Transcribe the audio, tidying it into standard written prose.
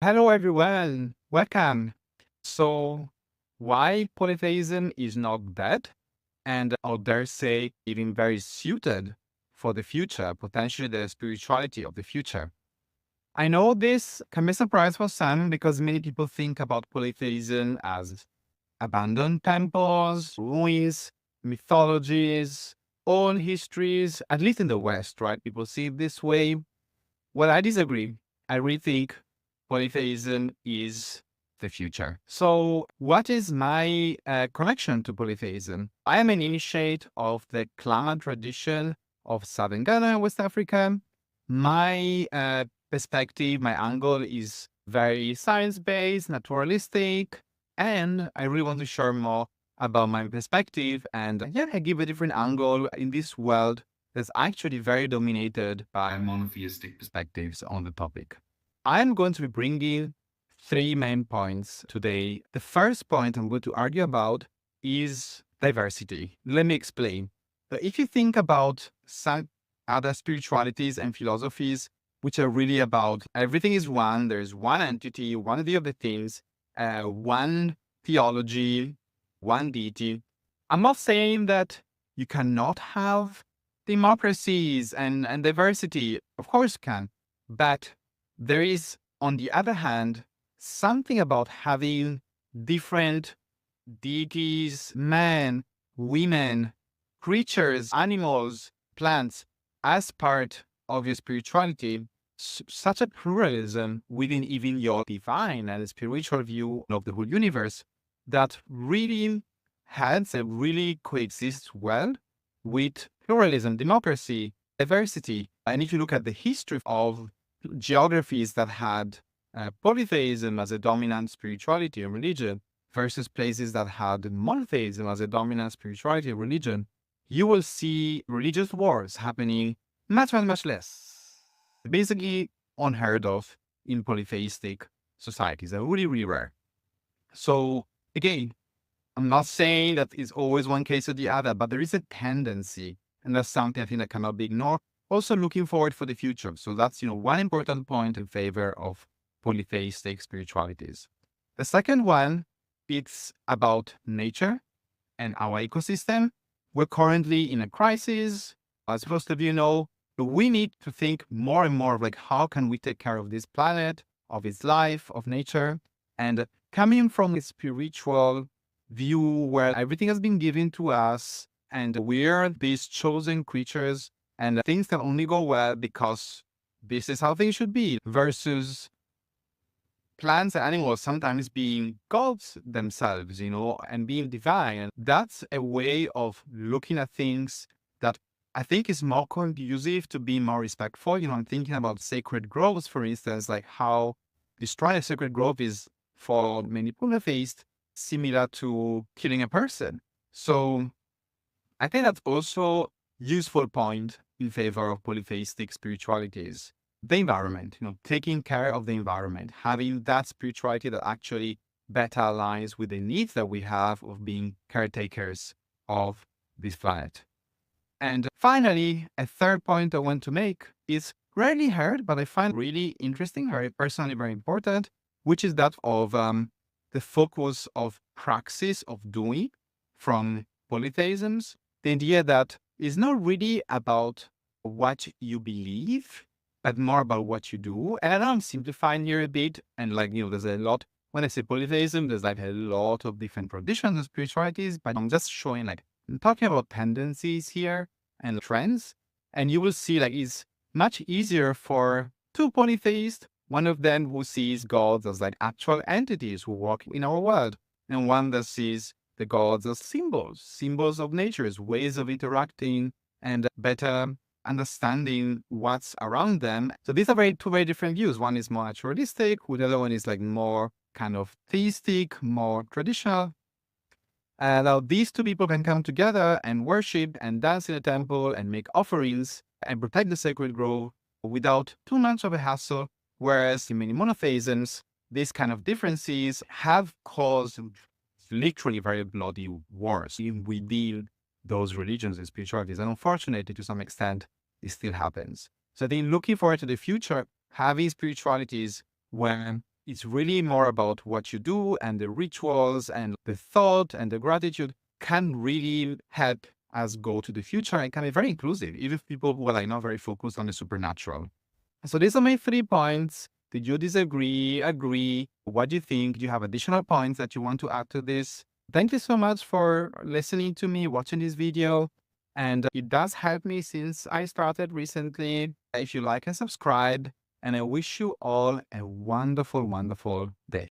Hello, everyone. Welcome. So, why polytheism is not dead and, I dare say, even very suited for the future, potentially the spirituality of the future? I know this can be a surprise for some because many people think about polytheism as abandoned temples, ruins, mythologies, old histories, at least in the West, right? People see it this way. Well, I disagree. I really think polytheism is the future. So, what is my connection to polytheism? I am an initiate of the clan tradition of Southern Ghana, West Africa. My perspective, my angle is very science based, naturalistic, and I really want to share more about my perspective. And yeah, I give a different angle in this world that's actually very dominated by monotheistic perspectives on the topic. I'm going to be bringing three main points today. The first point I'm going to argue about is diversity. Let me explain. If you think about some other spiritualities and philosophies, which are really about everything is one, there's one entity, one view of the things, one theology, one deity. I'm not saying that you cannot have democracies and diversity. Of course you can. But there is, on the other hand, something about having different deities, men, women, creatures, animals, plants as part of your spirituality, such a pluralism within even your divine and spiritual view of the whole universe that really has and really coexists well with pluralism, democracy, diversity. And if you look at the history of geographies that had polytheism as a dominant spirituality and religion versus places that had monotheism as a dominant spirituality and religion, you will see religious wars happening much less. Basically unheard of in polytheistic societies. They're really rare. So again, I'm not saying that it's always one case or the other, but there is a tendency, and that's something I think that cannot be ignored. Also looking forward for the future. So that's, one important point in favor of polytheistic spiritualities. The second one, it's about nature and our ecosystem. We're currently in a crisis. As most of you know, we need to think more and more of like, how can we take care of this planet, of its life, of nature? And coming from a spiritual view where everything has been given to us and we're these chosen creatures and things can only go well because this is how things should be versus plants and animals sometimes being gods themselves, and being divine. And that's a way of looking at things that I think is more conducive to be more respectful. I'm thinking about sacred groves, for instance, like how destroying a sacred grove is for many polytheists similar to killing a person. So I think that's also useful point in favor of polytheistic spiritualities. The environment, taking care of the environment, having that spirituality that actually better aligns with the needs that we have of being caretakers of this planet. And finally, a third point I want to make is rarely heard, but I find really interesting, very personally very important, which is that of the focus of praxis of doing from polytheisms. The idea that it's not really about what you believe, but more about what you do. And I'm simplifying here a bit. And there's a lot, when I say polytheism, there's like a lot of different traditions and spiritualities, but I'm just showing I'm talking about tendencies here and trends. And you will see it's much easier for two polytheists, one of them who sees gods as actual entities who walk in our world, and one that sees the gods as symbols of nature, ways of interacting and better understanding what's around them. So these are two very different views. One is more naturalistic, the other one is more kind of theistic, more traditional. Now these two people can come together and worship and dance in a temple and make offerings and protect the sacred grove without too much of a hassle. Whereas in many monotheisms, these kind of differences have caused literally very bloody wars within those religions and spiritualities. And unfortunately, to some extent, it still happens. So I think looking forward to the future, having spiritualities where It's really more about what you do, and the rituals and the thought and the gratitude can really help us go to the future and can be very inclusive, even if people who are like not very focused on the supernatural. So these are my 3 points. Did you disagree, agree? What do you think? Do you have additional points that you want to add to this? Thank you so much for listening to me, watching this video. And it does help me since I started recently. If you like and subscribe, and I wish you all a wonderful, wonderful day.